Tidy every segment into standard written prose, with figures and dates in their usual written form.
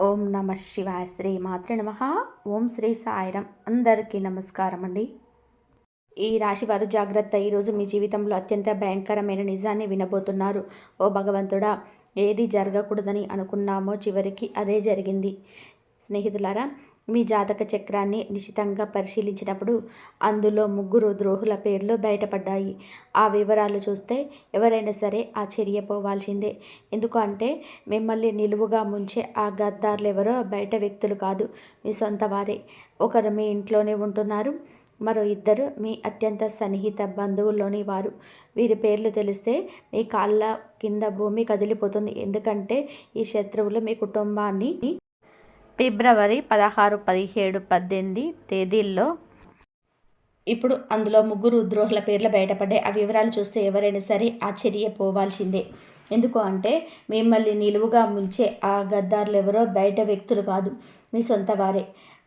ఓం నమ శివాయ. శ్రీ మాత్రే నమ. ఓం శ్రీ సాయిరం. అందరికీ నమస్కారం అండి. ఈ రాశి వారు జాగ్రత్త. ఈరోజు మీ జీవితంలో అత్యంత భయంకరమైన నిజాన్ని వినబోతున్నారు. ఓ భగవంతుడా, ఏది జరగకూడదని అనుకున్నామో చివరికి అదే జరిగింది. స్నేహితులారా, మీ జాతక చక్రాన్ని నిశితంగా పరిశీలించినప్పుడు అందులో 3 ద్రోహుల పేర్లు బయటపడ్డాయి. ఆ వివరాలు చూస్తే ఎవరైనా సరే ఆశ్చర్యపోవాల్సిందే. ఎందుకంటే మిమ్మల్ని నిలువుగా ముంచే ఆ గద్దార్లెవరో బయట వ్యక్తులు కాదు, మీ సొంత వారే. ఒకరు మీ ఇంట్లోనే ఉంటున్నారు, మరో ఇద్దరు మీ అత్యంత సన్నిహిత బంధువుల్లోని వారు. వీరి పేర్లు తెలిస్తే మీ కాళ్ళ కింద భూమి కదిలిపోతుంది. ఎందుకంటే ఈ శత్రువులు మీ కుటుంబాన్ని ఫిబ్రవరి 16, 17, 18 తేదీల్లో ఇప్పుడు అందులో 3 ద్రోహుల పేర్లు బయటపడ్డాయి. ఆ వివరాలు చూస్తే ఎవరైనా సరే ఆశ్చర్యపోవాల్సిందే. ఎందుకు అంటే మిమ్మల్ని నిలువుగా ముంచే ఆ గద్దారులు ఎవరో బయట వ్యక్తులు కాదు, మీ సొంత వారే.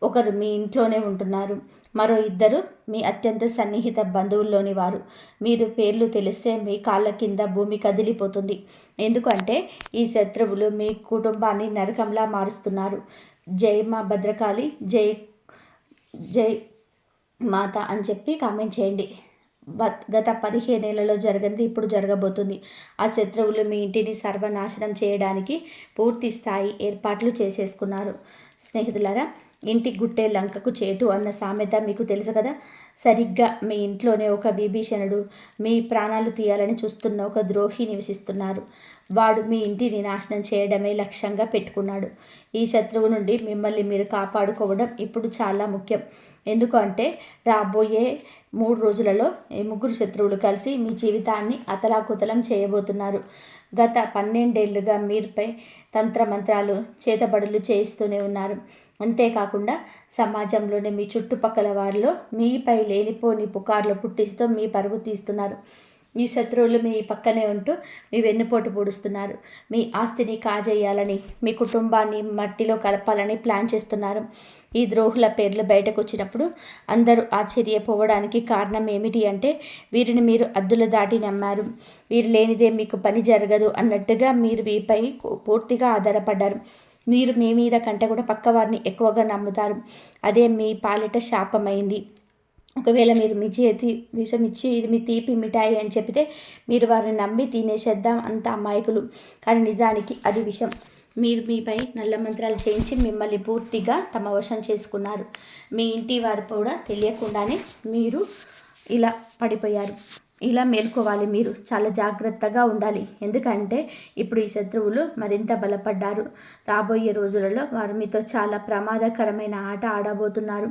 ఒకరు మీ ఇంట్లోనే ఉంటున్నారు, మరో ఇద్దరు మీ అత్యంత సన్నిహిత బంధువుల్లోని వారు. మీరు పేర్లు తెలిస్తే మీ కాళ్ళ కింద భూమి కదిలిపోతుంది. ఎందుకంటే ఈ శత్రువులు మీ కుటుంబాన్ని నరకంలా మారుస్తున్నారు. జై మా భద్రకాళి, జై జై మాత అని చెప్పి కామెంట్ చేయండి. గత 15 ఏళ్లలో జరిగింది ఇప్పుడు జరగబోతుంది. ఆ శత్రువులు మీ ఇంటిని సర్వనాశనం చేయడానికి పూర్తి స్థాయి ఏర్పాట్లు చేసేసుకున్నారు. స్నేహితులారా, ఇంటి గుట్టే లంకకు చేటు అన్న సామెత మీకు తెలుసు కదా. సరిగ్గా మీ ఇంట్లోనే ఒక విభీషణుడు, మీ ప్రాణాలు తీయాలని చూస్తున్న ఒక ద్రోహి నివసిస్తున్నారు. వాడు మీ ఇంటిని నాశనం చేయడమే లక్ష్యంగా పెట్టుకున్నాడు. ఈ శత్రువు నుండి మిమ్మల్ని మీరు కాపాడుకోవడం ఇప్పుడు చాలా ముఖ్యం. ఎందుకంటే రాబోయే 3 రోజులలో ఈ 3 శత్రువులు కలిసి మీ జీవితాన్ని అతలాకుతలం చేయబోతున్నారు. గత 12 ఏళ్లుగా మీరుపై తంత్రమంత్రాలు, చేతబడులు చేయిస్తూనే ఉన్నారు. అంతేకాకుండా సమాజంలోని మీ చుట్టుపక్కల వారిలో మీపై లేనిపోని పుకార్లు పుట్టిస్తూ మీ పరుగు తీస్తున్నారు. ఈ శత్రువులు మీ పక్కనే ఉంటూ మీ వెన్నుపోటు పొడుస్తున్నారు. మీ ఆస్తిని కాజేయాలని, మీ కుటుంబాన్ని మట్టిలో కలపాలని ప్లాన్ చేస్తున్నారు. ఈ ద్రోహుల పేర్లు బయటకు వచ్చినప్పుడు అందరూ ఆశ్చర్యపోవడానికి కారణం ఏమిటి అంటే వీరిని మీరు అద్దులు దాటి నమ్మారు. వీరు లేనిదే మీకు పని జరగదు అన్నట్టుగా మీరు వీరిపై పూర్తిగా ఆధారపడ్డారు. మీరు మీ మీద కంటే కూడా పక్కవారిని ఎక్కువగా నమ్ముతారు. అదే మీ పాలిట శాపమైంది. ఒకవేళ మీరు మీ చేతి విషం ఇచ్చి ఇది మీ తీపి మిఠాయి అని చెప్తే మీరు వారిని నమ్మి తినేసేద్దాం, అంత అమాయకులు. కానీ నిజానికి అది విషం. మీరు మీపై నల్ల మంత్రాలు చేయించి మిమ్మల్ని పూర్తిగా తమ వశం చేసుకున్నారు. మీ ఇంటి వారు కూడా తెలియకుండానే మీరు ఇలా పడిపోయారు. ఇలా మేల్కోవాలి. మీరు చాలా జాగ్రత్తగా ఉండాలి. ఎందుకంటే ఇప్పుడు ఈ శత్రువులు మరింత బలపడ్డారు. రాబోయే రోజులలో వారు మీతో చాలా ప్రమాదకరమైన ఆట ఆడబోతున్నారు.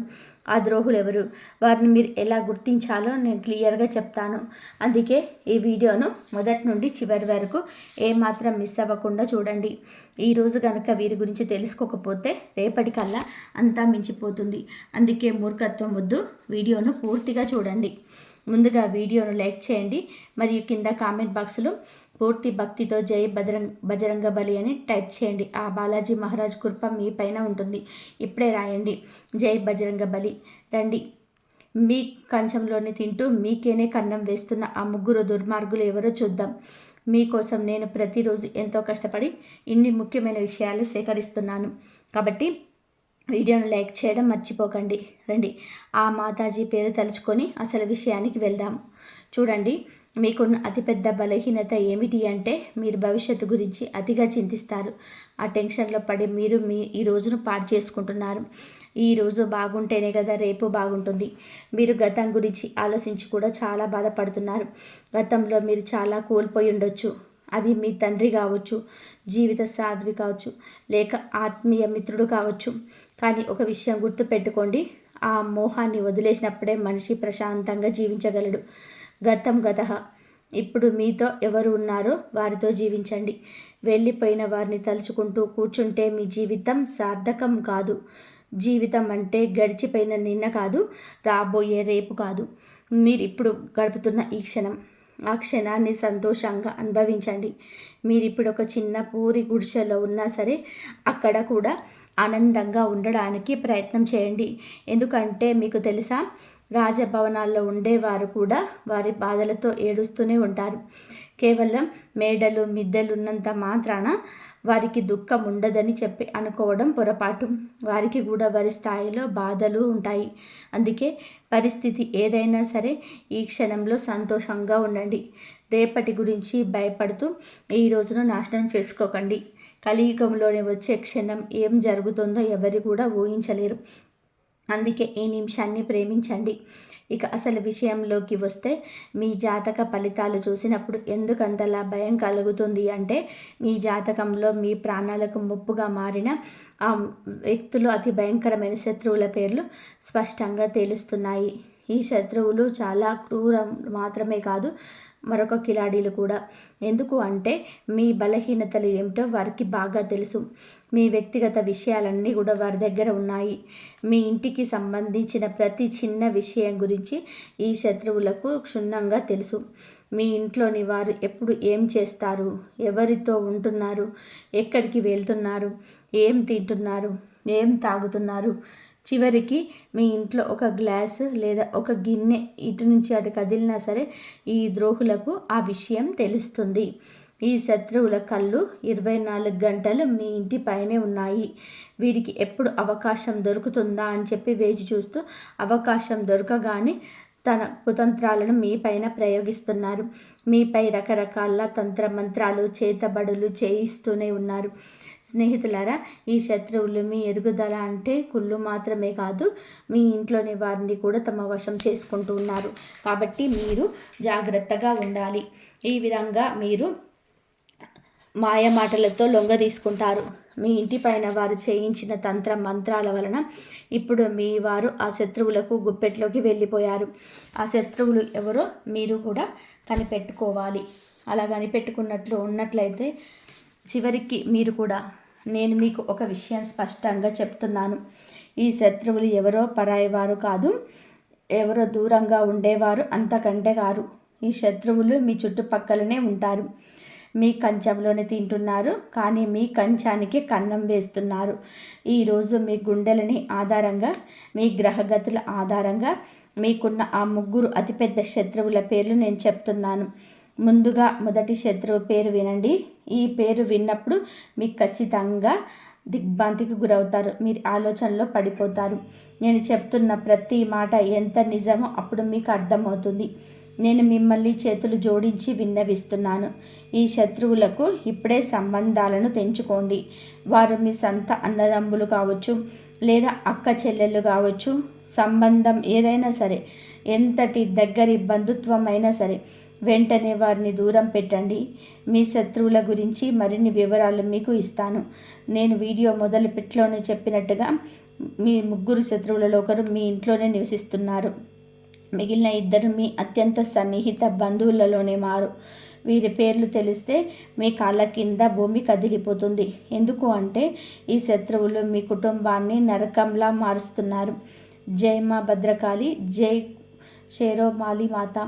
ఆ ద్రోహులు ఎవరు, వారిని మీరు ఎలా గుర్తించాలో నేను క్లియర్గా చెప్తాను. అందుకే ఈ వీడియోను మొదటి నుండి చివరి వరకు ఏమాత్రం మిస్ అవ్వకుండా చూడండి. ఈరోజు కనుక వీరి గురించి తెలుసుకోకపోతే రేపటికల్లా అంతా మించిపోతుంది. అందుకే మూర్ఖత్వం వద్దు, వీడియోను పూర్తిగా చూడండి. ముందుగా వీడియోను లైక్ చేయండి, మరియు కింద కామెంట్ బాక్స్లో పూర్తి భక్తితో జై బజరంగ బలి అని టైప్ చేయండి. ఆ బాలాజీ మహారాజ్ కృప మీ పైన ఉంటుంది. ఇప్పుడే రాయండి, జై బజరంగ బలి. రండి, మీ కంచంలోని తింటూ మీకేనే కన్నం వేస్తున్న ఆ 3 దుర్మార్గులు ఎవరో చూద్దాం. మీకోసం నేను ప్రతిరోజు ఎంతో కష్టపడి ఇన్ని ముఖ్యమైన విషయాలు సేకరిస్తున్నాను. కాబట్టి వీడియోను లైక్ చేయడం మర్చిపోకండి. రండి, ఆ మాతాజీ పేరు తలుచుకొని అసలు విషయానికి వెళ్దాం. చూడండి, మీకున్న అతిపెద్ద బలహీనత ఏమిటి అంటే మీరు భవిష్యత్తు గురించి అతిగా చింతిస్తారు. ఆ టెన్షన్లో పడి మీరు ఈ రోజును పాడు చేసుకుంటున్నారు. ఈ రోజు బాగుంటేనే కదా రేపు బాగుంటుంది. మీరు గతం గురించి ఆలోచించి కూడా చాలా బాధపడుతున్నారు. గతంలో మీరు చాలా కోల్పోయి ఉండొచ్చు. అది మీ తండ్రి కావచ్చు, జీవిత సాధ్వి కావచ్చు, లేక ఆత్మీయ మిత్రుడు కావచ్చు. కానీ ఒక విషయం గుర్తుపెట్టుకోండి, ఆ మోహాన్ని వదిలేసినప్పుడే మనిషి ప్రశాంతంగా జీవించగలడు. గతం గతః. ఇప్పుడు మీతో ఎవరు ఉన్నారో వారితో జీవించండి. వెళ్ళిపోయిన వారిని తలుచుకుంటూ కూర్చుంటే మీ జీవితం సార్థకం కాదు. జీవితం అంటే గడిచిపోయిన నిన్న కాదు, రాబోయే రేపు కాదు, మీరు ఇప్పుడు గడుపుతున్న ఈ క్షణం. ఆ క్షణాన్ని సంతోషంగా అనుభవించండి. మీరు ఇప్పుడు ఒక చిన్న పూరి గుడిసెలో ఉన్నా సరే అక్కడ కూడా ఆనందంగా ఉండడానికి ప్రయత్నం చేయండి. ఎందుకంటే మీకు తెలుసా, రాజభవనాల్లో ఉండేవారు కూడా వారి బాధలతో ఏడుస్తూనే ఉంటారు. కేవలం మేడలు మిద్దెలు ఉన్నంత మాత్రాన వారికి దుఃఖం ఉండదని చెప్పి అనుకోవడం పొరపాటు. వారికి కూడా వారి స్థాయిలో బాధలు ఉంటాయి. అందుకే పరిస్థితి ఏదైనా సరే ఈ క్షణంలో సంతోషంగా ఉండండి. రేపటి గురించి భయపడుతూ ఈ రోజును నాశనం చేసుకోకండి. కలియుగంలోనే వచ్చే క్షణం ఏం జరుగుతుందో ఎవరు కూడా ఊహించలేరు. అందుకే ఈ నిమిషాన్ని ప్రేమించండి. ఇక అసలు విషయంలోకి వస్తే మీ జాతక ఫలితాలు చూసినప్పుడు ఎందుకంతలా భయం కలుగుతుంది అంటే, మీ జాతకంలో మీ ప్రాణాలకు ముప్పుగా మారిన ఆ వ్యక్తులు అతి భయంకరమైన శత్రువుల పేర్లు స్పష్టంగా తెలుస్తున్నాయి. ఈ శత్రువులు చాలా క్రూరం మాత్రమే కాదు, మరొక కిలాడీలు కూడా. ఎందుకు అంటే మీ బలహీనతలు ఏమిటో వారికి బాగా తెలుసు. మీ వ్యక్తిగత విషయాలన్నీ కూడా వారి దగ్గర ఉన్నాయి. మీ ఇంటికి సంబంధించిన ప్రతి చిన్న విషయం గురించి ఈ శత్రువులకు క్షుణ్ణంగా తెలుసు. మీ ఇంట్లోని వారు ఎప్పుడు ఏం చేస్తారు, ఎవరితో ఉంటున్నారు, ఎక్కడికి వెళ్తున్నారు, ఏం తింటున్నారు, ఏం తాగుతున్నారు, చివరికి మీ ఇంట్లో ఒక గ్లాసు లేదా ఒక గిన్నె ఇటు నుంచి అటు కదిలినా సరే ఈ ద్రోహులకు ఆ విషయం తెలుస్తుంది. ఈ శత్రువుల కళ్ళు 24 గంటలు మీ ఇంటి పైనే ఉన్నాయి. వీరికి ఎప్పుడు అవకాశం దొరుకుతుందా అని చెప్పి వేచి చూస్తూ అవకాశం దొరకగానే తన కుతంత్రాలను మీ పైన ప్రయోగిస్తున్నారు. మీపై రకరకాల తంత్రమంత్రాలు చేతబడులు చేయిస్తూనే ఉన్నారు. స్నేహితులారా, ఈ శత్రువులు మీ ఎదుగుదల అంటే కుళ్ళు మాత్రమే కాదు, మీ ఇంట్లోని వారిని కూడా తమ వశం చేసుకుంటూ ఉన్నారు. కాబట్టి మీరు జాగ్రత్తగా ఉండాలి. ఈ విధంగా మీరు మాయమాటలతో లొంగ తీసుకుంటారు. మీ ఇంటి పైన వారు చేయించిన తంత్ర మంత్రాల వలన ఇప్పుడు మీ వారు ఆ శత్రువులకు గుప్పెట్లోకి వెళ్ళిపోయారు. ఆ శత్రువులు ఎవరో మీరు కూడా కనిపెట్టుకోవాలి. అలా కనిపెట్టుకున్నట్లు ఉన్నట్లయితే చివరికి మీరు కూడా, నేను మీకు ఒక విషయం స్పష్టంగా చెప్తున్నాను. ఈ శత్రువులు ఎవరో పరాయి వారు కాదు, ఎవరో దూరంగా ఉండేవారు అంతకంటే కారు. ఈ శత్రువులు మీ చుట్టుపక్కలనే ఉంటారు. మీ కంచంలోనే తింటున్నారు, కానీ మీ కంచానికి కన్నం వేస్తున్నారు. ఈరోజు మీ గుండెలని ఆధారంగా, మీ గ్రహగతుల ఆధారంగా మీకున్న ఆ 3 అతిపెద్ద శత్రువుల పేర్లు నేను చెప్తున్నాను. ముందుగా మొదటి శత్రువు పేరు వినండి. ఈ పేరు విన్నప్పుడు మీకు ఖచ్చితంగా దిగ్భ్రాంతికి గురవుతారు. మీరు ఆలోచనలో పడిపోతారు. నేను చెప్తున్న ప్రతి మాట ఎంత నిజమో అప్పుడు మీకు అర్థమవుతుంది. నేను మిమ్మల్ని చేతులు జోడించి విన్నవిస్తున్నాను. ఈ శత్రువులకు ఇప్పుడే సంబంధాలను తెంచుకోండి. వారు మీ సొంత అన్నదమ్ములు కావచ్చు, లేదా అక్క చెల్లెళ్ళు కావచ్చు. సంబంధం ఏదైనా సరే, ఎంతటి దగ్గరి బంధుత్వం అయినా సరే, వెంటనే వారిని దూరం పెట్టండి. మీ శత్రువుల గురించి మరిన్ని వివరాలు మీకు ఇస్తాను. నేను వీడియో మొదలుపెట్లోనే చెప్పినట్టుగా మీ 3 శత్రువులలో ఒకరు మీ ఇంట్లోనే నివసిస్తున్నారు. మిగిలిన 2 మీ అత్యంత సన్నిహిత బంధువులలోనే మారు. వీరి పేర్లు తెలిస్తే మీ కాళ్ళ కింద భూమి కదిలిపోతుంది. ఎందుకు అంటే ఈ శత్రువులు మీ కుటుంబాన్ని నరకంలా మారుస్తున్నారు. జై మా భద్రకాళి, జై షేరోమాలి మాత.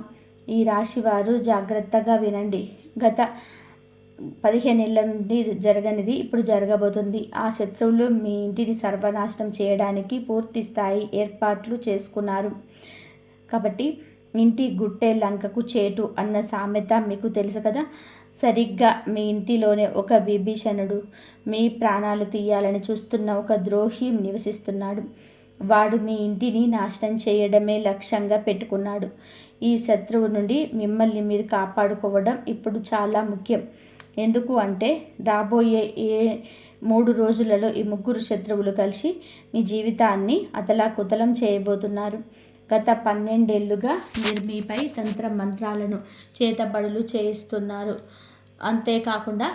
ఈ రాశివారు జాగ్రత్తగా వినండి. గత 15 ఏళ్ల నుండి జరగనిది ఇప్పుడు జరగబోతుంది. ఆ శత్రువులు మీ ఇంటిని సర్వనాశనం చేయడానికి పూర్తి స్థాయి ఏర్పాట్లు చేసుకున్నారు. కాబట్టి ఇంటి గుట్టే లంకకు చేటు అన్న సామెత మీకు తెలుసు కదా. సరిగ్గా మీ ఇంటిలోనే ఒక విభీషణుడు, మీ ప్రాణాలు తీయాలని చూస్తున్న ఒక ద్రోహి నివసిస్తున్నాడు. వాడు మీ ఇంటిని నాశనం చేయడమే లక్ష్యంగా పెట్టుకున్నాడు. ఈ శత్రువు నుండి మిమ్మల్ని మీరు కాపాడుకోవడం ఇప్పుడు చాలా ముఖ్యం. ఎందుకు అంటే రాబోయే 3 రోజులలో ఈ 3 శత్రువులు కలిసి మీ జీవితాన్ని అతలాకుతలం చేయబోతున్నారు. గత 12 ఏళ్లుగా మీరు మీపై తంత్ర మంత్రాలను చేతబడులు చేయిస్తున్నారు. అంతేకాకుండా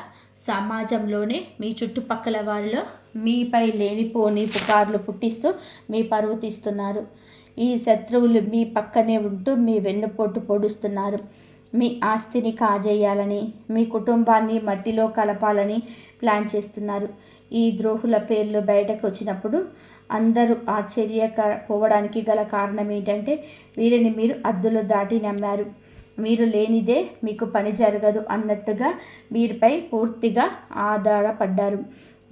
సమాజంలోనే మీ చుట్టుపక్కల వారిలో మీపై లేనిపోని పుకార్లు పుట్టిస్తూ మీ పరువు తీస్తున్నారు. ఈ శత్రువులు మీ పక్కనే ఉంటూ మీ వెన్నుపోటు పొడుస్తున్నారు. మీ ఆస్తిని కాజేయాలని, మీ కుటుంబాన్ని మట్టిలో కలపాలని ప్లాన్ చేస్తున్నారు. ఈ ద్రోహుల పేర్లు బయటకు వచ్చినప్పుడు అందరూ ఆశ్చర్యపోవడానికి గల కారణం ఏంటంటే వీరిని మీరు హద్దులు దాటి నమ్మారు. మీరు లేనిదే మీకు పని జరగదు అన్నట్టుగా వీరిపై పూర్తిగా ఆధారపడ్డారు.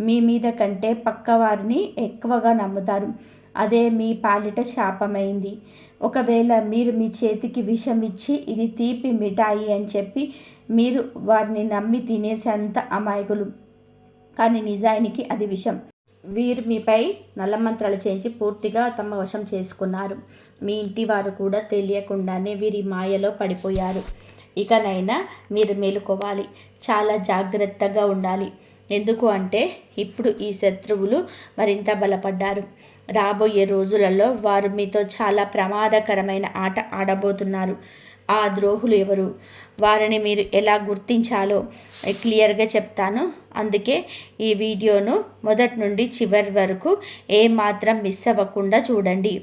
మీ మీద కంటే పక్కవారిని ఎక్కువగా నమ్ముతారు. అదే మీ పాలిట శాపమైంది. ఒకవేళ మీరు మీ చేతికి విషం ఇచ్చి ఇది తీపి మిఠాయి అని చెప్పి మీరు వారిని నమ్మి తినేసేంత అమాయకులు. కానీ నిజానికి అది విషం. వీరు మీపై నల్లమంత్రాలు చేయించి పూర్తిగా తమ వశం చేసుకున్నారు. మీ ఇంటి వారు కూడా తెలియకుండానే వీరి మాయలో పడిపోయారు. ఇకనైనా మీరు మేలుకోవాలి, చాలా జాగ్రత్తగా ఉండాలి. ఎందుకు అంటే ఇప్పుడు ఈ శత్రువులు మరింత బలపడ్డారు. రాబోయే రోజులలో వారు మీతో చాలా ప్రమాదకరమైన ఆట ఆడబోతున్నారు. ఆ ద్రోహులు ఎవరు, వారిని మీరు ఎలా గుర్తించాలో క్లియర్గా చెప్తాను. అందుకే ఈ వీడియోను మొదటి నుండి చివరి వరకు ఏమాత్రం మిస్ అవ్వకుండా చూడండి.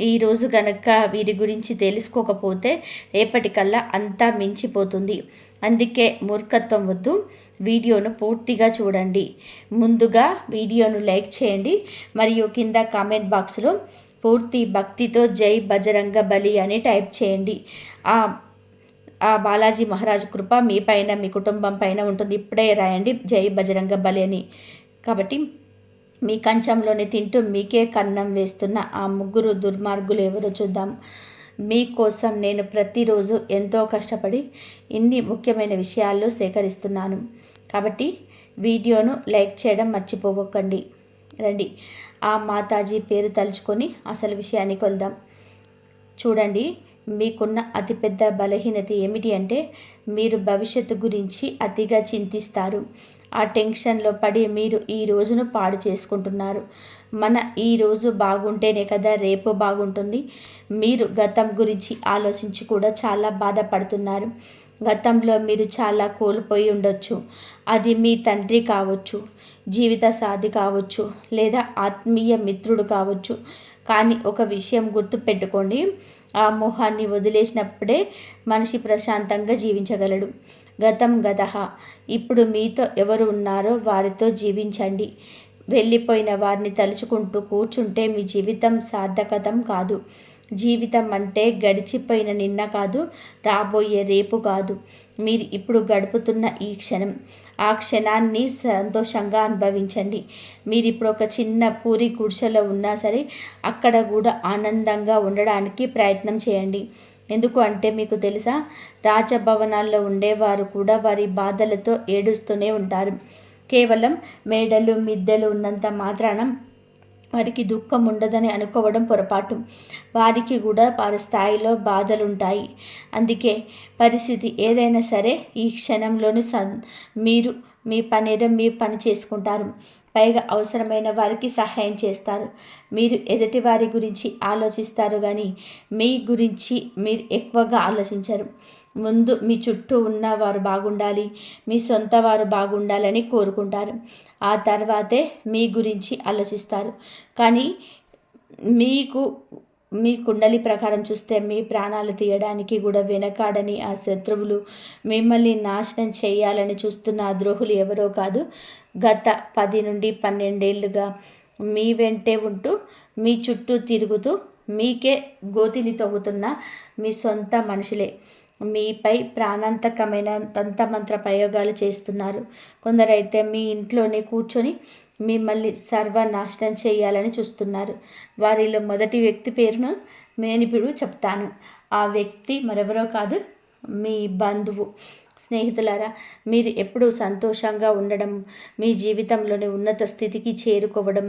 ఈరోజు కనుక వీరి గురించి తెలుసుకోకపోతే రేపటికల్లా అంతా మించిపోతుంది. అందుకే మూర్ఖత్వం వద్దు, వీడియోను పూర్తిగా చూడండి. ముందుగా వీడియోను లైక్ చేయండి మరియు కింద కామెంట్ బాక్స్లో పూర్తి భక్తితో జై బజరంగ బలి అని టైప్ చేయండి. ఆ బాలాజీ మహారాజు కృప మీ పైన, మీ కుటుంబం పైన ఉంటుంది. ఇప్పుడే రాయండి జై బజరంగ బలి అని. కాబట్టి మీ కంచంలోనే తింటూ మీకే కన్నం వేస్తున్న ఆ ముగ్గురు దుర్మార్గులు ఎవరో చూద్దాం. మీకోసం నేను ప్రతిరోజు ఎంతో కష్టపడి ఇన్ని ముఖ్యమైన విషయాలు సేకరిస్తున్నాను. కాబట్టి వీడియోను లైక్ చేయడం మర్చిపోకండి. రండి ఆ మాతాజీ పేరు తలుచుకొని అసలు విషయానికి వెళ్దాం. చూడండి, మీకున్న అతిపెద్ద బలహీనత ఏమిటి అంటే మీరు భవిష్యత్తు గురించి అతిగా చింతిస్తారు. ఆ టెన్షన్లో పడి మీరు ఈ రోజును పాడు చేసుకుంటున్నారు. మన ఈ రోజు బాగుంటేనే కదా రేపు బాగుంటుంది. మీరు గతం గురించి ఆలోచించి కూడా చాలా బాధపడుతున్నారు. గతంలో మీరు చాలా కోల్పోయి ఉండొచ్చు. అది మీ తండ్రి కావచ్చు, జీవిత సాథి కావచ్చు, లేదా ఆత్మీయ మిత్రుడు కావచ్చు. కానీ ఒక విషయం గుర్తుపెట్టుకోండి, ఆ మోహాన్ని వదిలేసినప్పుడే మనిషి ప్రశాంతంగా జీవించగలడు. గతం గతః. ఇప్పుడు మీతో ఎవరు ఉన్నారో వారితో జీవించండి. వెళ్ళిపోయిన వారిని తలుచుకుంటూ కూర్చుంటే మీ జీవితం సార్థకతం కాదు. జీవితం అంటే గడిచిపోయిన నిన్న కాదు, రాబోయే రేపు కాదు, మీరు ఇప్పుడు గడుపుతున్న ఈ క్షణం. ఆ క్షణాన్ని సంతోషంగా అనుభవించండి. మీరు ఇప్పుడు ఒక చిన్న పూరి గుడిసెలో ఉన్నా సరే అక్కడ కూడా ఆనందంగా ఉండడానికి ప్రయత్నం చేయండి. ఎందుకు అంటే మీకు తెలుసా, రాజభవనాల్లో ఉండేవారు కూడా వారి బాధలతో ఏడుస్తూనే ఉంటారు. కేవలం మేడలు మిద్దెలు ఉన్నంత మాత్రాన వారికి దుఃఖం ఉండదని అనుకోవడం పొరపాటు. వారికి కూడా వారి స్థాయిలో బాధలుంటాయి. అందుకే పరిస్థితి ఏదైనా సరే ఈ క్షణంలోని మీరు మీ పనేదో మీ పని చేసుకుంటారు. పైగా అవసరమైన వారికి సహాయం చేస్తారు. మీరు ఎదుటి వారి గురించి ఆలోచిస్తారు కానీ మీ గురించి మీరు ఎక్కువగా ఆలోచించరు. ముందు మీ చుట్టూ ఉన్న వారు బాగుండాలి, మీ సొంత వారు బాగుండాలని కోరుకుంటారు. ఆ తర్వాతే మీ గురించి ఆలోచిస్తారు. కానీ మీ కుండలి ప్రకారం చూస్తే మీ ప్రాణాలు తీయడానికి కూడా వెనకాడని ఆ శత్రువులు, మిమ్మల్ని నాశనం చేయాలని చూస్తున్న ఆ ద్రోహులు ఎవరో కాదు, గత 10 నుండి 12 ఏళ్ళుగా మీ వెంటే ఉంటూ మీ చుట్టూ తిరుగుతూ మీకే గోతిని తవ్వుతున్న మీ సొంత మనుషులే. మీపై ప్రాణాంతకమైన తంత్రమంత్ర ప్రయోగాలు చేస్తున్నారు. కొందరైతే మీ ఇంట్లోనే కూర్చొని మిమ్మల్ని సర్వనాశనం చేయాలని చూస్తున్నారు. వారిలో మొదటి వ్యక్తి పేరును నేను ఇప్పుడు చెప్తాను. ఆ వ్యక్తి మరెవరో కాదు, మీ బంధువు. స్నేహితులారా, మీరు ఎప్పుడూ సంతోషంగా ఉండడం, మీ జీవితంలోని ఉన్నత స్థితికి చేరుకోవడం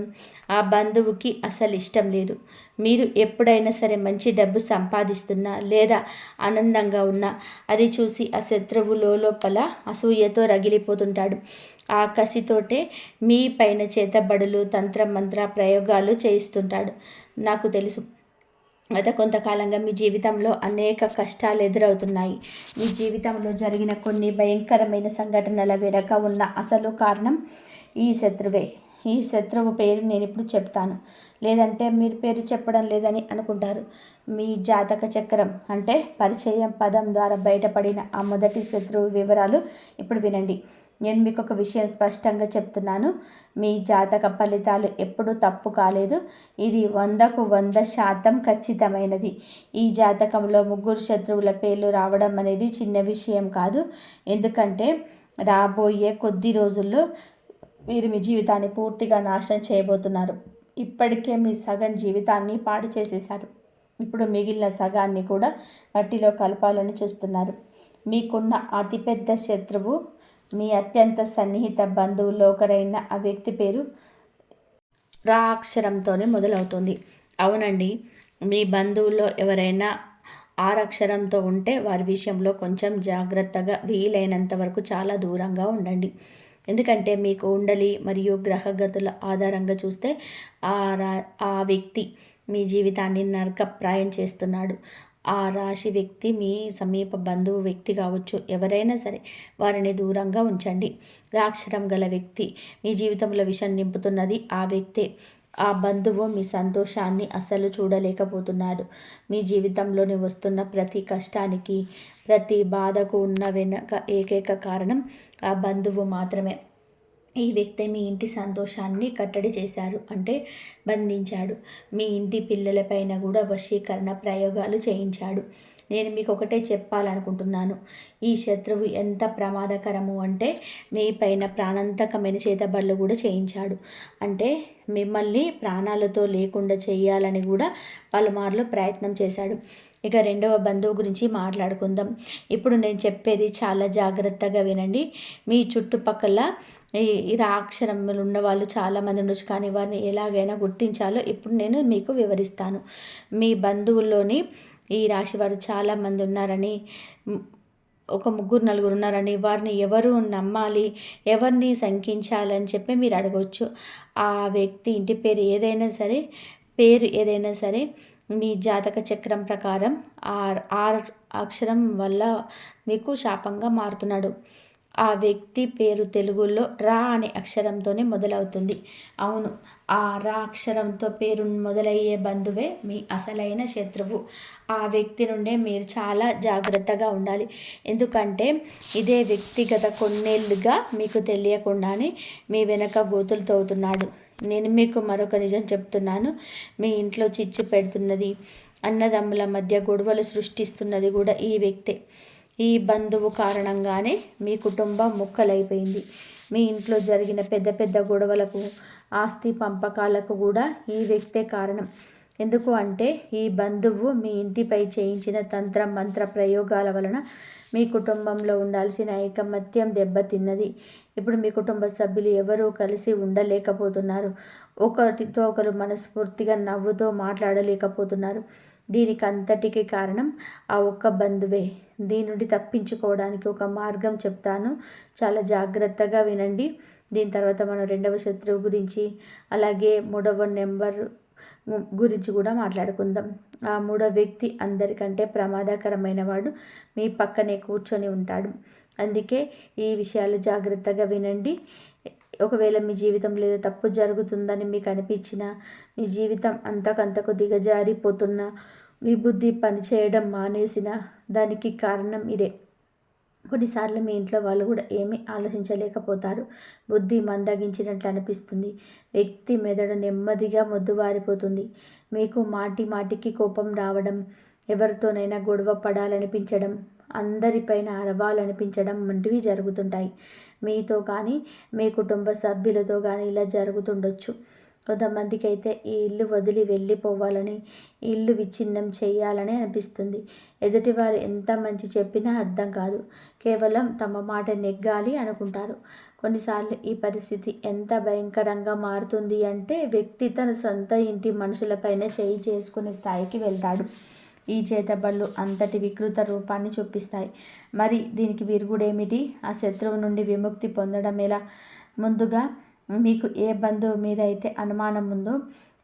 ఆ బంధువుకి అసలు ఇష్టం లేదు. మీరు ఎప్పుడైనా సరే మంచి డబ్బు సంపాదిస్తున్నా లేదా ఆనందంగా ఉన్నా అది చూసి ఆ శత్రువు లోపల అసూయతో రగిలిపోతుంటాడు. ఆ కసితోటే మీ పైన చేతబడులు, తంత్రమంత్ర ప్రయోగాలు చేయిస్తుంటాడు. నాకు తెలుసు, గత కొంతకాలంగా మీ జీవితంలో అనేక కష్టాలు ఎదురవుతున్నాయి. మీ జీవితంలో జరిగిన కొన్ని భయంకరమైన సంఘటనల వెనుక ఉన్న అసలు కారణం ఈ శత్రువే. ఈ శత్రువు పేరు నేను ఇప్పుడు చెప్తాను, లేదంటే మీరు పేరు చెప్పడం లేదని అనుకుంటారు. మీ జాతక చక్రం అంటే పరిచయం పదం ద్వారా బయటపడిన ఆ మొదటి శత్రువు వివరాలు ఇప్పుడు వినండి. నేను మీకు ఒక విషయం స్పష్టంగా చెప్తున్నాను, మీ జాతక ఫలితాలు ఎప్పుడూ తప్పు కాలేదు. ఇది 100కు 100% ఖచ్చితమైనది. ఈ జాతకంలో ముగ్గురు శత్రువుల పేర్లు రావడం అనేది చిన్న విషయం కాదు. ఎందుకంటే రాబోయే కొద్ది రోజుల్లో మీరు మీ జీవితాన్ని పూర్తిగా నాశనం చేయబోతున్నారు. ఇప్పటికే మీ సగం జీవితాన్ని పాడు చేసేశారు. ఇప్పుడు మిగిలిన సగాన్ని కూడా మట్టిలో కలపాలని చూస్తున్నారు. మీకున్న అతిపెద్ద శత్రువు మీ అత్యంత సన్నిహిత బంధువుల్లో ఒకరైన ఆ వ్యక్తి పేరు రా అక్షరంతోనే మొదలవుతుంది. అవునండి, మీ బంధువుల్లో ఎవరైనా ఆరక్షరంతో ఉంటే వారి విషయంలో కొంచెం జాగ్రత్తగా, వీలైనంత వరకు చాలా దూరంగా ఉండండి. ఎందుకంటే మీ కుండలి మరియు గ్రహగతుల ఆధారంగా చూస్తే ఆ రా ఆ వ్యక్తి మీ జీవితాన్ని నరకప్రాయం చేస్తున్నాడు. ఆ రాశి వ్యక్తి మీ సమీప బంధువు వ్యక్తి కావచ్చు, ఎవరైనా సరే వారిని దూరంగా ఉంచండి. రాక్షరం గల వ్యక్తి మీ జీవితంలో విషం నింపుతున్నది ఆ వ్యక్తే. ఆ బంధువు మీ సంతోషాన్ని అస్సలు చూడలేకపోతున్నాడు. మీ జీవితంలోని వస్తున్న ప్రతి కష్టానికి, ప్రతి బాధకు ఉన్న వెనక ఏకైక కారణం ఆ బంధువు మాత్రమే. ఈ వ్యక్తి మీ ఇంటి సంతోషాన్ని కట్టడి చేశారు, అంటే బంధించాడు. మీ ఇంటి పిల్లలపైన కూడా వశీకరణ ప్రయోగాలు చేయించాడు. నేను మీకు ఒకటే చెప్పాలనుకుంటున్నాను. ఈ శత్రువు ఎంత ప్రమాదకరము అంటే మీ పైన ప్రాణాంతకమైన చేతబడులు కూడా చేయించాడు. అంటే మిమ్మల్ని ప్రాణాలతో లేకుండా చేయాలని కూడా పలుమార్లు ప్రయత్నం చేశాడు. ఇక రెండవ బంధువు గురించి మాట్లాడుకుందాం. ఇప్పుడు నేను చెప్పేది చాలా జాగ్రత్తగా వినండి. మీ చుట్టుపక్కల ఈ రాక్షరములు ఉన్న వాళ్ళు చాలామంది ఉండొచ్చు, కానీ వారిని ఎలాగైనా గుర్తించాలో ఇప్పుడు నేను మీకు వివరిస్తాను. మీ బంధువుల్లోని ఈ రాశి వారు చాలామంది ఉన్నారని, ఒక ముగ్గురు నలుగురు ఉన్నారని, వారిని ఎవరు నమ్మాలి, ఎవరిని శంకించాలని చెప్పి మీరు అడగవచ్చు. ఆ వ్యక్తి ఇంటి పేరు ఏదైనా సరే మీ జాతక చక్రం ప్రకారం ఆర్ అక్షరం వల్ల మీకు శాపంగా మారుతున్నాడు. ఆ వ్యక్తి పేరు తెలుగులో రా అనే అక్షరంతోనే మొదలవుతుంది. అవును, ఆ రా అక్షరంతో పేరు మొదలయ్యే బంధువే మీ అసలైన శత్రువు. ఆ వ్యక్తి నుండే మీరు చాలా జాగ్రత్తగా ఉండాలి. ఎందుకంటే ఇదే వ్యక్తి గత కొన్నేళ్ళుగా మీకు తెలియకుండానే మీ వెనక గోతులు తవ్వుతున్నాడు. నేను మీకు మరొక నిజం చెప్తున్నాను. మీ ఇంట్లో చిచ్చు పెడుతున్నది, అన్నదమ్ముల మధ్య గొడవలు సృష్టిస్తున్నది కూడా ఈ వ్యక్తే. ఈ బంధువు కారణంగానే మీ కుటుంబం ముక్కలైపోయింది. మీ ఇంట్లో జరిగిన పెద్ద పెద్ద గొడవలకు, ఆస్తి పంపకాలకు కూడా ఈ వ్యక్తే కారణం. ఎందుకు అంటే ఈ బంధువు మీ ఇంటిపై చేయించిన తంత్ర మంత్ర ప్రయోగాల వలన మీ కుటుంబంలో ఉండాల్సిన ఐకమత్యం దెబ్బతిన్నది. ఇప్పుడు మీ కుటుంబ సభ్యులు ఎవరూ కలిసి ఉండలేకపోతున్నారు. ఒకటితో ఒకరు మనస్ఫూర్తిగా నవ్వుతో మాట్లాడలేకపోతున్నారు. దీనికి అంతటికి కారణం ఆ ఒక్క బంధువే. దీని నుండి తప్పించుకోవడానికి ఒక మార్గం చెప్తాను, చాలా జాగ్రత్తగా వినండి. దీని తర్వాత మనం రెండవ శత్రువు గురించి, అలాగే మూడవ నెంబర్ గురించి కూడా మాట్లాడుకుందాం. ఆ మూడవ వ్యక్తి అందరికంటే ప్రమాదకరమైన వాడు మీ పక్కనే కూర్చొని ఉంటాడు. అందుకే ఈ విషయాలు జాగ్రత్తగా వినండి. ఒకవేళ మీ జీవితంలో ఏదో తప్పు జరుగుతుందని మీకు అనిపించినా, మీ జీవితం అంతకంతకు దిగజారిపోతున్నా, మీ బుద్ధి పనిచేయడం మానేసిన, దానికి కారణం ఇదే. కొన్నిసార్లు మీ ఇంట్లో వాళ్ళు కూడా ఏమీ ఆలోచించలేకపోతారు. బుద్ధి మందగించినట్లు అనిపిస్తుంది. వ్యక్తి మెదడు నెమ్మదిగా మొద్దుబారిపోతుంది. మీకు మాటి మాటికి కోపం రావడం, ఎవరితోనైనా గొడవ పడాలనిపించడం, అందరిపైన అరవాలనిపించడం వంటివి జరుగుతుంటాయి. మీతో కానీ, మీ కుటుంబ సభ్యులతో కానీ ఇలా జరుగుతుండొచ్చు. కొంతమందికి అయితే ఈ ఇల్లు వదిలి వెళ్ళిపోవాలని, ఈ ఇల్లు విచ్ఛిన్నం చేయాలని అనిపిస్తుంది. ఎదుటివారు ఎంత మంచి చెప్పినా అర్థం కాదు. కేవలం తమ మాట నెగ్గాలి అనుకుంటారు. కొన్నిసార్లు ఈ పరిస్థితి ఎంత భయంకరంగా మారుతుంది అంటే వ్యక్తి తన సొంత ఇంటి మనుషులపైన చేయి చేసుకునే స్థాయికి వెళ్తాడు. ఈ చేతబళ్ళు అంతటి వికృత రూపాన్ని చూపిస్తాయి. మరి దీనికి విరుగుడేమిటి? ఆ శత్రువు నుండి విముక్తి పొందడం ఎలా? ముందుగా మీకు ఏ బంధువు మీద అయితే అనుమానం ఉందో,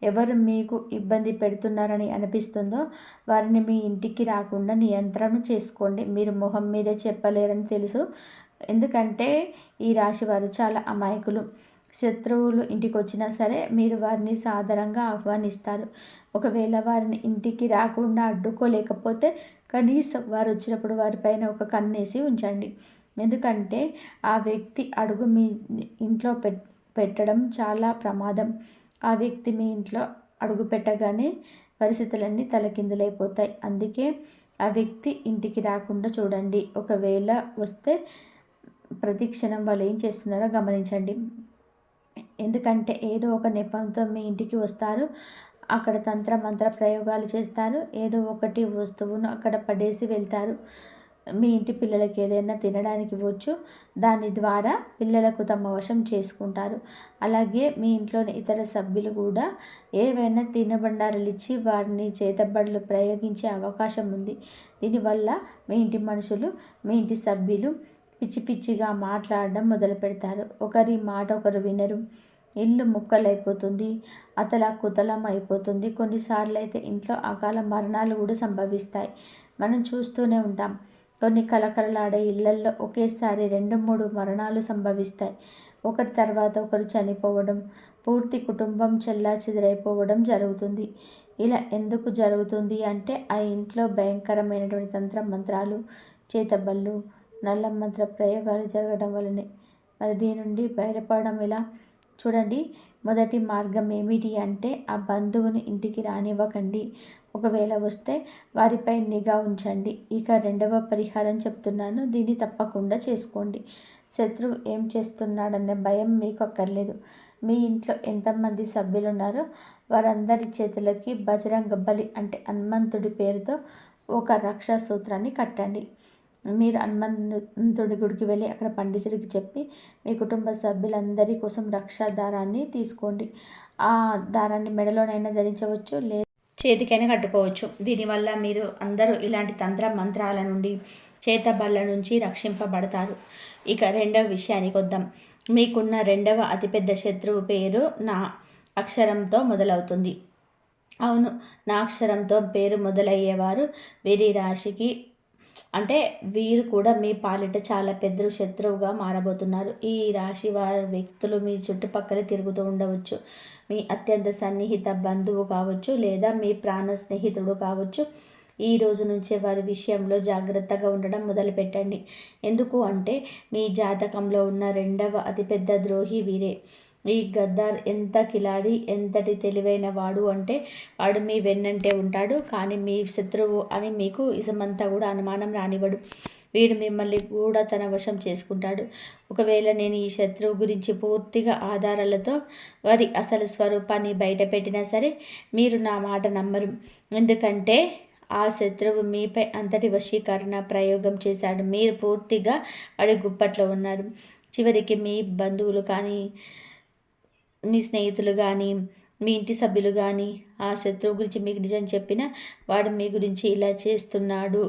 ఎవరు మీకు ఇబ్బంది పెడుతున్నారని అనిపిస్తుందో వారిని మీ ఇంటికి రాకుండా నియంత్రణ చేసుకోండి. మీరు మొహం మీద చెప్పలేరని తెలుసు, ఎందుకంటే ఈ రాశి వారు చాలా అమాయకులు. శత్రువులు ఇంటికి వచ్చినా సరే మీరు వారిని సాదరంగా ఆహ్వానిస్తారు. ఒకవేళ వారిని ఇంటికి రాకుండా అడ్డుకోలేకపోతే కనీసం వారు వచ్చినప్పుడు వారిపైన ఒక కన్నేసి ఉంచండి. ఎందుకంటే ఆ వ్యక్తి అడుగు మీ ఇంట్లో పెట్టడం చాలా ప్రమాదం. ఆ వ్యక్తి మీ ఇంట్లో అడుగు పెట్టగానే పరిస్థితులన్నీ తలకిందులైపోతాయి. అందుకే ఆ వ్యక్తి ఇంటికి రాకుండా చూడండి. ఒకవేళ వస్తే ప్రతి క్షణం వాళ్ళు ఏం చేస్తున్నారో గమనించండి. ఎందుకంటే ఏదో ఒక నెపంతో మీ ఇంటికి వస్తారు. అక్కడ తంత్ర మంత్ర ప్రయోగాలు చేస్తారు. ఏదో ఒకటి వస్తువును అక్కడ పడేసి వెళ్తారు. మీ ఇంటి పిల్లలకి ఏదైనా తినడానికి ఇవ్వచ్చు. దాని ద్వారా పిల్లలకు తమ వశం చేసుకుంటారు. అలాగే మీ ఇంట్లోని ఇతర సభ్యులు కూడా ఏవైనా తినబండారాలు ఇచ్చి వారిని చేతబడులు ప్రయోగించే అవకాశం ఉంది. దీనివల్ల మీ ఇంటి మనుషులు, మీ ఇంటి సభ్యులు పిచ్చి పిచ్చిగా మాట్లాడడం మొదలు పెడతారు. ఒకరి మాట ఒకరు వినరు. ఇల్లు ముక్కలైపోతుంది, అతలాకుతలం అయిపోతుంది. కొన్నిసార్లు అయితే ఇంట్లో అకాల మరణాలు కూడా సంభవిస్తాయి. మనం చూస్తూనే ఉంటాం. కొన్ని కలకలలాడే ఇళ్లల్లో ఒకేసారి 2-3 మరణాలు సంభవిస్తాయి. ఒకరి తర్వాత ఒకరు చనిపోవడం, పూర్తి కుటుంబం చెల్లాచెదరైపోవడం జరుగుతుంది. ఇలా ఎందుకు జరుగుతుంది అంటే ఆ ఇంట్లో భయంకరమైనటువంటి తంత్ర మంత్రాలు, చేతబళ్ళు, నల్ల మంత్ర ప్రయోగాలు జరగడం వల్లనే. మరి దీని నుండి బయటపడడం ఎలా? చూడండి, మొదటి మార్గం ఏమిటి అంటే ఆ బంధువుని ఇంటికి రానివ్వకండి. ఒకవేళ వస్తే వారిపై నిఘా ఉంచండి. ఇక రెండవ పరిహారం చెప్తున్నాను, దీన్ని తప్పకుండా చేసుకోండి. శత్రువు ఏం చేస్తున్నాడనే భయం మీకు అక్కర్లేదు. మీ ఇంట్లో ఎంతమంది సభ్యులు ఉన్నారో వారందరి చేతులకి బజరంగ బలి అంటే హనుమంతుడి పేరుతో ఒక రక్షా సూత్రాన్ని కట్టండి. మీరు హనుమంతుడి గుడికి వెళ్ళి అక్కడ పండితుడికి చెప్పి మీ కుటుంబ సభ్యులందరి కోసం రక్షా దారాన్ని తీసుకోండి. ఆ దారాన్ని మెడలోనైనా ధరించవచ్చు, లేదా చేతికైనా కట్టుకోవచ్చు. దీనివల్ల మీరు అందరూ ఇలాంటి తంత్ర మంత్రాల నుండి, చేతబళ్ళ నుంచి రక్షింపబడతారు. ఇక రెండవ విషయానికి వద్దాం. మీకున్న రెండవ అతిపెద్ద శత్రువు పేరు నా అక్షరంతో మొదలవుతుంది. అవును, నా అక్షరంతో పేరు మొదలయ్యేవారు వీరి రాశికి అంటే వీరు కూడా మీ పాలిట చాలా పెద్ద శత్రువుగా మారబోతున్నారు. ఈ రాశి వారి వ్యక్తులు మీ చుట్టుపక్కల తిరుగుతూ ఉండవచ్చు. మీ అత్యంత సన్నిహిత బంధువు కావచ్చు, లేదా మీ ప్రాణ స్నేహితుడు కావచ్చు. ఈ రోజు నుంచే వారి విషయంలో జాగ్రత్తగా ఉండడం మొదలుపెట్టండి. ఎందుకు అంటే మీ జాతకంలో ఉన్న రెండవ అతిపెద్ద ద్రోహి వీరే. ఈ గద్దార్ ఎంత కిలాడి, ఎంతటి తెలివైన వాడు అంటే వాడు మీ వెన్నంటే ఉంటాడు, కానీ మీ శత్రువు అని మీకు ఇసమంతా కూడా అనుమానం రానివ్వడు. వీడు మిమ్మల్ని కూడా తన వశం చేసుకుంటాడు. ఒకవేళ నేను ఈ శత్రువు గురించి పూర్తిగా ఆధారాలతో వారి అసలు స్వరూపాన్ని బయట పెట్టినా సరే మీరు నా మాట నమ్మరు. ఎందుకంటే ఆ శత్రువు మీపై అంతటి వశీకరణ ప్రయోగం చేశాడు. మీరు పూర్తిగా వాడి గుప్పట్లో ఉన్నారు. చివరికి మీ బంధువులు కానీ, మీ స్నేహితులు కానీ, మీ ఇంటి సభ్యులు కానీ ఆ శత్రువు గురించి మీకు నిజం చెప్పిన వాడు మీ గురించి ఇలా చేస్తున్నాడు,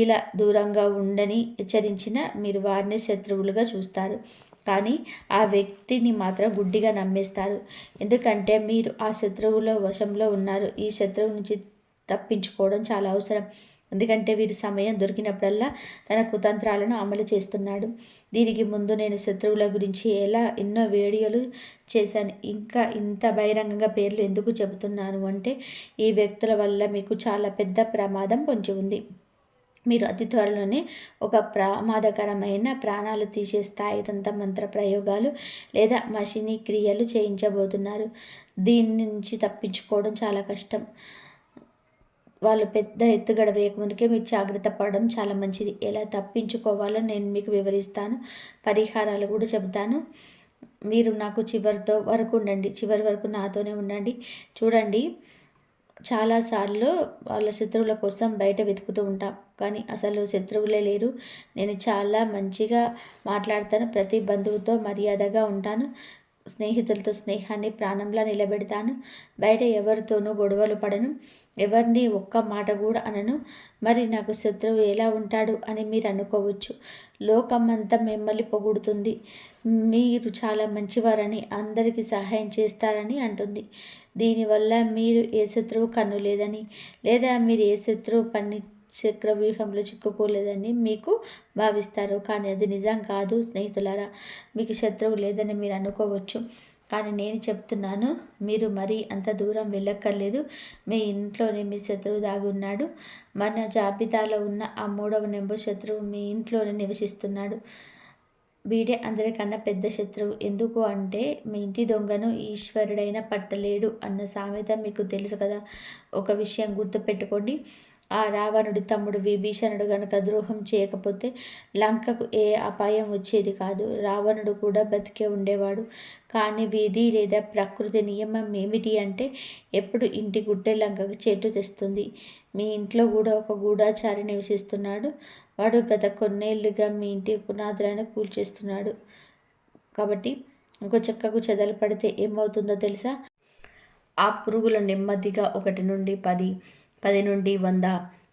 ఇలా దూరంగా ఉండని హెచ్చరించిన మీరు వారిని శత్రువులుగా చూస్తారు. కానీ ఆ వ్యక్తిని మాత్రం గుడ్డిగా నమ్మేస్తారు. ఎందుకంటే మీరు ఆ శత్రువుల వశంలో ఉన్నారు. ఈ శత్రువు నుంచి తప్పించుకోవడం చాలా అవసరం. ఎందుకంటే వీరి సమయం దొరికినప్పుడల్లా తన కుతంత్రాలను అమలు చేస్తున్నాడు. దీనికి ముందు నేను శత్రువుల గురించి ఎన్నో వీడియోలు చేశాను. ఇంకా ఇంత బహిరంగంగా పేర్లు ఎందుకు చెబుతున్నాను అంటే ఈ వ్యక్తుల వల్ల మీకు చాలా పెద్ద ప్రమాదం పొంచి ఉంది. మీరు అతి త్వరలోనే ఒక ప్రమాదకరమైన ప్రాణాలు తీసే స్థాయి మంత్ర ప్రయోగాలు లేదా మషినీ క్రియలు చేయించబోతున్నారు. దీని నుంచి తప్పించుకోవడం చాలా కష్టం. వాళ్ళు పెద్ద ఎత్తుగడ వేయకముందుకే మీరు జాగ్రత్త పడడం చాలా మంచిది. ఎలా తప్పించుకోవాలో నేను మీకు వివరిస్తాను, పరిహారాలు కూడా చెబుతాను. మీరు నాకు చివరితో వరకు ఉండండి, చివరి వరకు నాతోనే ఉండండి. చూడండి, చాలాసార్లు వాళ్ళ శత్రువుల కోసం బయట వెతుకుతూ ఉంటాం, కానీ అసలు శత్రువులే లేరు. నేను చాలా మంచిగా మాట్లాడతాను, ప్రతి బంధువుతో మర్యాదగా ఉంటాను, స్నేహితులతో స్నేహాన్ని ప్రాణంలా నిలబెడతాను, బయట ఎవరితోనూ గొడవలు పడను, ఎవరిని ఒక్క మాట కూడా అనను. మరి నాకు శత్రువు ఎలా ఉంటాడు అని మీరు అనుకోవచ్చు. లోకమంతా మిమ్మల్ని పొగుడుతుంది, మీరు చాలా మంచివారని, అందరికీ సహాయం చేస్తారని అంటుంది. దీనివల్ల మీరు ఏ శత్రువు కన్ను లేదని, లేదా మీరు ఏ శత్రువు చక్రవ్యూహంలో చిక్కుకోలేదని మీకు భావిస్తారు. కానీ అది నిజం కాదు స్నేహితులారా. మీకు శత్రువు లేదని మీరు అనుకోవచ్చు, కానీ నేను చెప్తున్నాను, మీరు మరీ అంత దూరం వెళ్ళక్కర్లేదు. మీ ఇంట్లోనే మీ శత్రువు దాగి ఉన్నాడు. మన జాబితాలో ఉన్న ఆ 3వ నెంబర్ శత్రువు మీ ఇంట్లోనే నివసిస్తున్నాడు. వీడే అందరికన్నా పెద్ద శత్రువు. ఎందుకు అంటే మీ ఇంటి దొంగను ఈశ్వరుడైనా పట్టలేడు అన్న సామెత మీకు తెలుసు కదా. ఒక విషయం గుర్తుపెట్టుకోండి, ఆ రావణుడి తమ్ముడు విభీషణుడు గనుక ద్రోహం చేయకపోతే లంకకు ఏ అపాయం వచ్చేది కాదు. రావణుడు కూడా బతికే ఉండేవాడు. కానీ విధి లేదా ప్రకృతి నియమం ఏమిటి అంటే ఎప్పుడు ఇంటి గుడ్డే లంకకు చెట్టు తెస్తుంది. మీ ఇంట్లో కూడా ఒక గూఢాచారి నివసిస్తున్నాడు. వాడు గత కొన్నేళ్లుగా మీ ఇంటి పునాదులను కూల్చేస్తున్నాడు. కాబట్టి ఒక చెక్కకు చెదలు పడితే ఏమవుతుందో తెలుసా? ఆ పురుగులు నెమ్మదిగా 1 నుండి 10, 10 నుండి 100,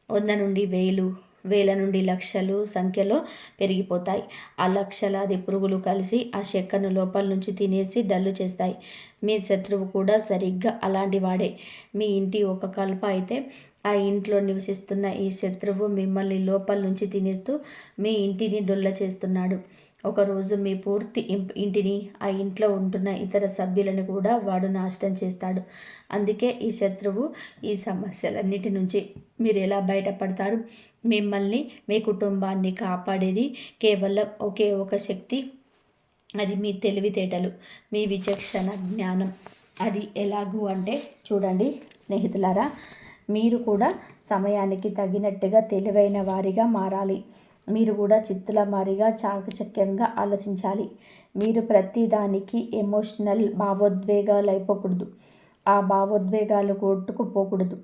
100 నుండి 1000, 1000 నుండి లక్షలు సంఖ్యలో పెరిగిపోతాయి. ఆ లక్షలాది పురుగులు కలిసి ఆ చెక్కను లోపల నుంచి తినేసి డల్లు చేస్తాయి. మీ శత్రువు కూడా సరిగ్గా అలాంటి వాడే. మీ ఇంటి ఒక కలప అయితే ఆ ఇంట్లో నివసిస్తున్న ఈ శత్రువు మిమ్మల్ని లోపల నుంచి తినేస్తూ మీ ఇంటిని డొల్ల చేస్తున్నాడు. ఒకరోజు మీ పూర్తి ఇంటిని, ఆ ఇంట్లో ఉంటున్న ఇతర సభ్యులను కూడా వాడు నాశనం చేస్తాడు. అందుకే ఈ శత్రువు, ఈ సమస్యలన్నిటి నుంచి మీరు ఎలా బయటపడతారు? మిమ్మల్ని, మీ కుటుంబాన్ని కాపాడేది కేవలం ఒకే ఒక శక్తి. అది మీ తెలివితేటలు, మీ విచక్షణ జ్ఞానం. అది ఎలాగూ అంటే చూడండి స్నేహితులారా, మీరు కూడా సమయానికి తగినట్టుగా తెలివైన వారిగా మారాలి. మీరు కూడా చిత్తుల మారిగా చాకచక్యంగా ఆలోచించాలి. మీరు ప్రతిదానికి ఎమోషనల్ భావోద్వేగాలు అయిపోకూడదు. ఆ భావోద్వేగాలు కొట్టుకుపోకూడదు.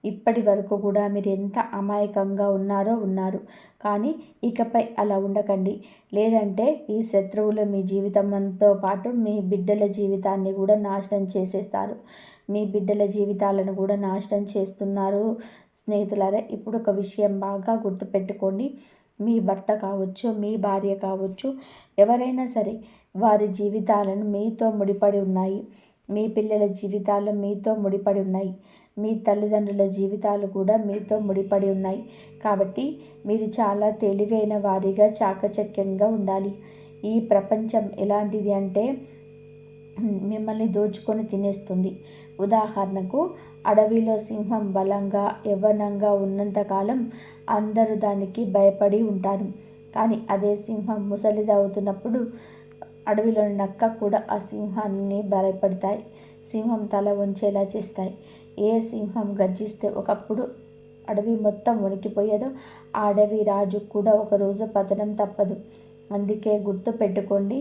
ఇప్పటి వరకు కూడా మీరు ఎంత అమాయకంగా ఉన్నారు. కానీ ఇకపై అలా ఉండకండి. లేదంటే ఈ శత్రువులు మీ జీవితంతో పాటు మీ బిడ్డల జీవితాన్ని కూడా నాశనం చేసేస్తారు. మీ బిడ్డల జీవితాలను కూడా నాశనం చేస్తున్నారు. స్నేహితులారా, ఇప్పుడు ఒక విషయం బాగా గుర్తుపెట్టుకోండి. మీ భర్త కావచ్చు, మీ భార్య కావచ్చు, ఎవరైనా సరే వారి జీవితాలను మీతో ముడిపడి ఉన్నాయి. మీ పిల్లల జీవితాలు మీతో ముడిపడి ఉన్నాయి. మీ తల్లిదండ్రుల జీవితాలు కూడా మీతో ముడిపడి ఉన్నాయి. కాబట్టి మీరు చాలా తెలివైన వారిగా చాకచక్యంగా ఉండాలి. ఈ ప్రపంచం ఎలాంటిది అంటే మిమ్మల్ని దోచుకొని తినేస్తుంది. ఉదాహరణకు, అడవిలో సింహం బలంగా యవ్వనంగా ఉన్నంతకాలం అందరూ దానికి భయపడి ఉంటారు. కానీ అదే సింహం ముసలిదవుతున్నప్పుడు అడవిలోని నక్క కూడా ఆ సింహాన్ని భయపడతాయి. సింహం తల వంచేలా చేస్తాయి. ఏ సింహం గర్జిస్తే ఒకప్పుడు అడవి మొత్తం వణికిపోయేదో ఆ అడవి రాజు కూడా ఒకరోజు పతనం తప్పదు. అందుకే గుర్తు పెట్టుకోండి,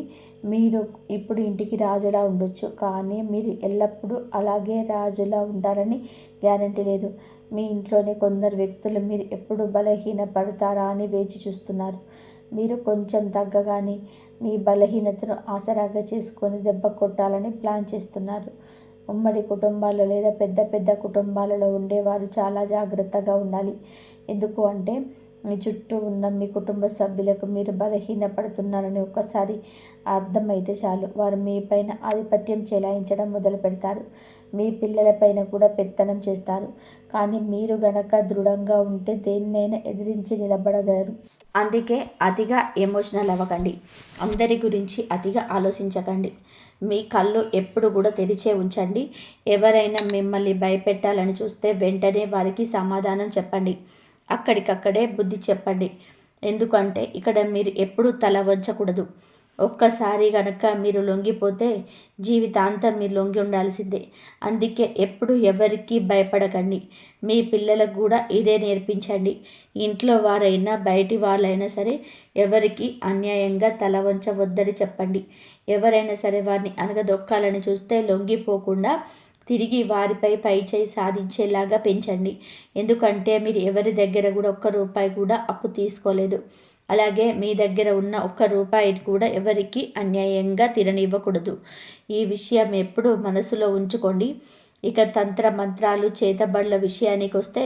మీరు ఇప్పుడు ఇంటికి రాజులా ఉండొచ్చు, కానీ మీరు ఎల్లప్పుడూ అలాగే రాజులా ఉంటారని గ్యారంటీ లేదు. మీ ఇంట్లోనే కొందరు వ్యక్తులు మీరు ఎప్పుడు బలహీనపడతారా అని వేచి చూస్తున్నారు. మీరు కొంచెం తగ్గగానే మీ బలహీనతను ఆసరాగా చేసుకొని దెబ్బ కొట్టాలని ప్లాన్ చేస్తున్నారు. ఉమ్మడి కుటుంబాల్లో లేదా పెద్ద పెద్ద కుటుంబాలలో ఉండేవారు చాలా జాగ్రత్తగా ఉండాలి. ఎందుకు అంటే మీ చుట్టూ ఉన్న మీ కుటుంబ సభ్యులకు మీరు బలహీనపడుతున్నారని ఒక్కసారి అర్థమైతే చాలు, వారు మీ పైన ఆధిపత్యం చెలాయించడం మొదలు పెడతారు. మీ పిల్లలపైన కూడా పెత్తనం చేస్తారు. కానీ మీరు గనక దృఢంగా ఉంటే దేన్నైనా ఎదిరించి నిలబడగలరు. అందుకే అతిగా ఎమోషనల్ అవ్వకండి. అందరి గురించి అతిగా ఆలోచించకండి. మీ కళ్ళు ఎప్పుడు కూడా తెరిచే ఉంచండి. ఎవరైనా మిమ్మల్ని భయపెట్టాలని చూస్తే వెంటనే వారికి సమాధానం చెప్పండి. అక్కడికక్కడే బుద్ధి చెప్పండి. ఎందుకంటే ఇక్కడ మీరు ఎప్పుడూ తల వంచకూడదు. ఒక్కసారి కనుక మీరు లొంగిపోతే జీవితాంతం మీరు లొంగి ఉండాల్సిందే. అందుకే ఎప్పుడు ఎవరికి భయపడకండి. మీ పిల్లలకు కూడా ఇదే నేర్పించండి. ఇంట్లో వారైనా బయటి వాళ్ళైనా సరే ఎవరికి అన్యాయంగా తల వంచవద్దని చెప్పండి. ఎవరైనా సరే వారిని అనగదొక్కాలని చూస్తే లొంగిపోకుండా తిరిగి వారిపై పైచేయి సాధించేలాగా పెంచండి. ఎందుకంటే మీరు ఎవరి దగ్గర కూడా ₹1 కూడా అప్పు తీసుకోలేదు. అలాగే మీ దగ్గర ఉన్న ₹1 కూడా ఎవరికి అన్యాయంగా తిరనివ్వకూడదు. ఈ విషయం ఎప్పుడూ మనసులో ఉంచుకోండి. ఇక తంత్ర మంత్రాలు, చేతబడుల విషయానికి వస్తే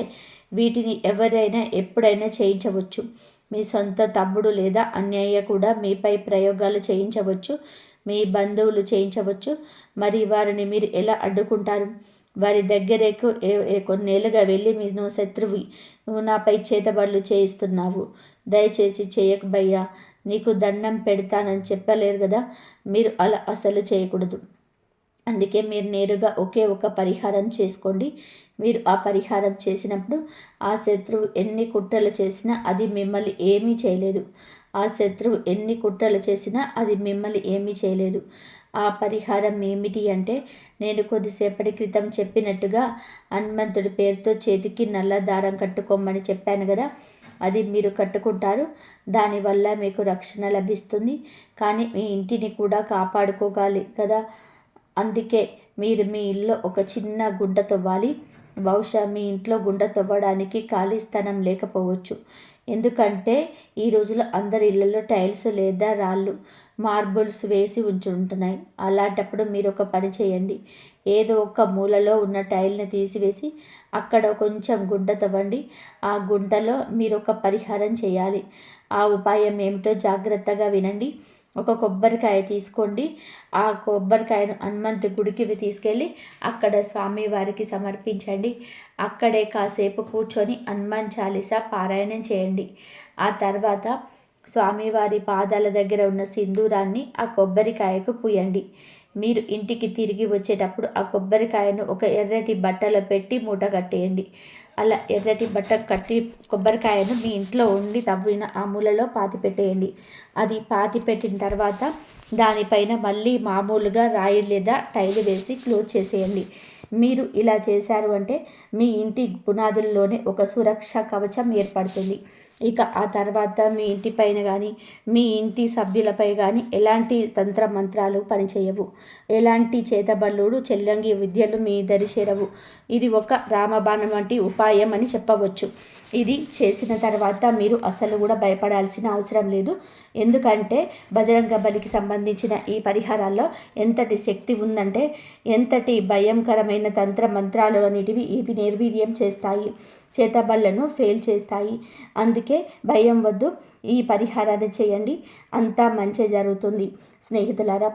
వీటిని ఎవరైనా ఎప్పుడైనా చేయించవచ్చు. మీ సొంత తమ్ముడు లేదా అన్నయ్య కూడా మీపై ప్రయోగాలు చేయించవచ్చు. మీ బంధువులు చేయించవచ్చు. మరి వారిని మీరు ఎలా అడ్డుకుంటారు? వారి దగ్గరకు కొన్నేళ్ళుగా వెళ్ళి నువ్వు శత్రువి, నువ్వు నాపై చేతబడులు చేయిస్తున్నావు, దయచేసి చేయకు భయ్యా, నీకు దండం పెడతానని చెప్పలేరు కదా. మీరు అలా అసలు చేయకూడదు. అందుకే మీరు నేరుగా ఒకే ఒక పరిహారం చేసుకోండి. మీరు ఆ పరిహారం చేసినప్పుడు ఆ శత్రువు ఎన్ని కుట్రలు చేసినా అది మిమ్మల్ని ఏమీ చేయలేదు. ఆ శత్రువు ఎన్ని కుట్రలు చేసినా అది మిమ్మల్ని ఏమీ చేయలేదు. ఆ పరిహారం ఏమిటి అంటే, నేను కొద్దిసేపటి క్రితం చెప్పినట్టుగా హనుమంతుడి పేరుతో చేతికి నల్ల దారం కట్టుకోమని చెప్పాను కదా, అది మీరు కట్టుకుంటారు. దానివల్ల మీకు రక్షణ లభిస్తుంది. కానీ మీ ఇంటిని కూడా కాపాడుకోగాలి కదా, అందుకే మీరు మీ ఇల్లు ఒక చిన్న గుంట తవ్వాలి. బహుశా మీ ఇంట్లో గుంట తవ్వడానికి ఖాళీ స్థలం లేకపోవచ్చు. ఎందుకంటే ఈ రోజుల్లో అందరి ఇళ్లలో టైల్స్ లేదా రాళ్ళు, మార్బుల్స్ వేసి ఉంటున్నాయి. అలాంటప్పుడు మీరు ఒక పని చేయండి. ఏదో ఒక మూలలో ఉన్న టైల్ని తీసివేసి అక్కడ కొంచెం గుంట తవ్వండి. ఆ గుంటలో మీరు ఒక పరిహారం చేయాలి. ఆ ఉపాయం ఏమిటో జాగ్రత్తగా వినండి. ఒక కొబ్బరికాయ తీసుకోండి. ఆ కొబ్బరికాయను హనుమంతు గుడికి తీసుకెళ్ళి అక్కడ స్వామివారికి సమర్పించండి. అక్కడే కాసేపు కూర్చొని హనుమాన్ చాలీసా పారాయణం చేయండి. ఆ తర్వాత స్వామివారి పాదాల దగ్గర ఉన్న సింధూరాన్ని ఆ కొబ్బరికాయకు పూయండి. మీరు ఇంటికి తిరిగి వచ్చేటప్పుడు ఆ కొబ్బరికాయను ఒక ఎర్రటి బట్టలో పెట్టి మూట కట్టేయండి. అలా ఎర్రటి బట్ట కట్టి కొబ్బరికాయను మీ ఇంట్లో ఉండి తవ్విన ఆ మూలలో పాతి పెట్టేయండి. అది పాతి పెట్టిన తర్వాత దానిపైన మళ్ళీ మామూలుగా రాయి లేదా టైలు వేసి క్లోజ్ చేసేయండి. మీరు ఇలా చేశారు అంటే మీ ఇంటి పునాదుల్లోనే ఒక సురక్ష కవచం ఏర్పడుతుంది. ఇక ఆ తర్వాత మీ ఇంటి పైన కానీ మీ ఇంటి సభ్యులపై కానీ ఎలాంటి తంత్ర మంత్రాలు పనిచేయవు. ఎలాంటి చేతబల్లుడు చెల్లంగి విద్యలు మీ దరి చేరవు. ఇది ఒక రామబాణం వంటి ఉపాయం అని చెప్పవచ్చు. ఇది చేసిన తర్వాత మీరు అసలు కూడా భయపడాల్సిన అవసరం లేదు. ఎందుకంటే బజరంగ బలికి సంబంధించిన ఈ పరిహారాల్లో ఎంతటి శక్తి ఉందంటే, ఎంతటి భయంకరమైన తంత్ర మంత్రాలు అనేటివి ఇవి నిర్వీర్యం చేస్తాయి, చేతబళ్లను ఫెయిల్ చేస్తాయి. అందుకే భయం వద్దు, ఈ పరిహారాన్ని చేయండి, అంతా మంచి జరుగుతుంది. స్నేహితులారా,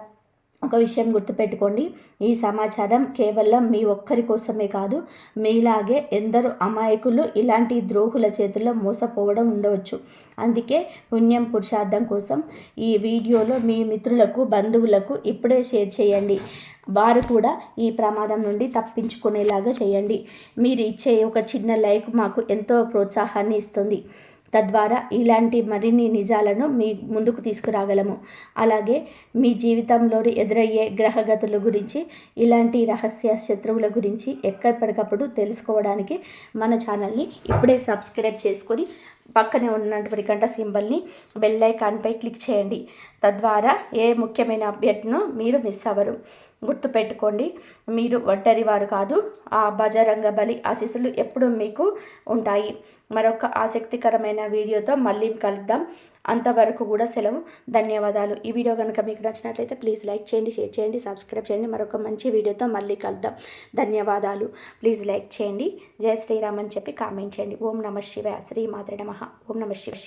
ఒక విషయం గుర్తుపెట్టుకోండి. ఈ సమాచారం కేవలం మీ ఒక్కరి కోసమే కాదు, మీలాగే ఎందరో అమాయకులు ఇలాంటి ద్రోహుల చేతుల్లో మోసపోవడం ఉండవచ్చు. అందుకే పుణ్యం పురుషార్థం కోసం ఈ వీడియోలో మీ మిత్రులకు, బంధువులకు ఇప్పుడే షేర్ చేయండి. వారు కూడా ఈ ప్రమాదం నుండి తప్పించుకునేలాగా చేయండి. మీరు ఇచ్చే ఒక చిన్న లైక్ మాకు ఎంతో ప్రోత్సాహాన్ని ఇస్తుంది. తద్వారా ఇలాంటి మరిన్ని నిజాలను మీ ముందుకు తీసుకురాగలము. అలాగే మీ జీవితంలోని ఎదురయ్యే గ్రహగతుల గురించి, ఇలాంటి రహస్య శత్రువుల గురించి ఎక్కడికప్పుడు తెలుసుకోవడానికి మన ఛానల్ని ఇప్పుడే సబ్స్క్రైబ్ చేసుకొని పక్కనే ఉన్నటువంటి గంట సింబల్ని బెల్ ఐకాన్పై క్లిక్ చేయండి. తద్వారా ఏ ముఖ్యమైన అప్డేట్ను మీరు మిస్ అవ్వరు. గుర్తుపెట్టుకోండి, మీరు ఒంటరి వారు కాదు. ఆ బజరంగ బలి ఆశీస్సులు ఎప్పుడూ మీకు ఉంటాయి. మరొక ఆసక్తికరమైన వీడియోతో మళ్ళీ కలుద్దాం. అంతవరకు కూడా సెలవు. ధన్యవాదాలు. ఈ వీడియో కనుక మీకు నచ్చినట్లయితే ప్లీజ్ లైక్ చేయండి, షేర్ చేయండి, సబ్స్క్రైబ్ చేయండి. మరొక మంచి వీడియోతో మళ్ళీ కలుద్దాం. ధన్యవాదాలు. ప్లీజ్ లైక్ చేయండి, జై శ్రీరామ్ అని చెప్పి కామెంట్ చేయండి. ఓం నమః శివాయ. శ్రీమాత్రే నమః. ఓం నమః శివాయ.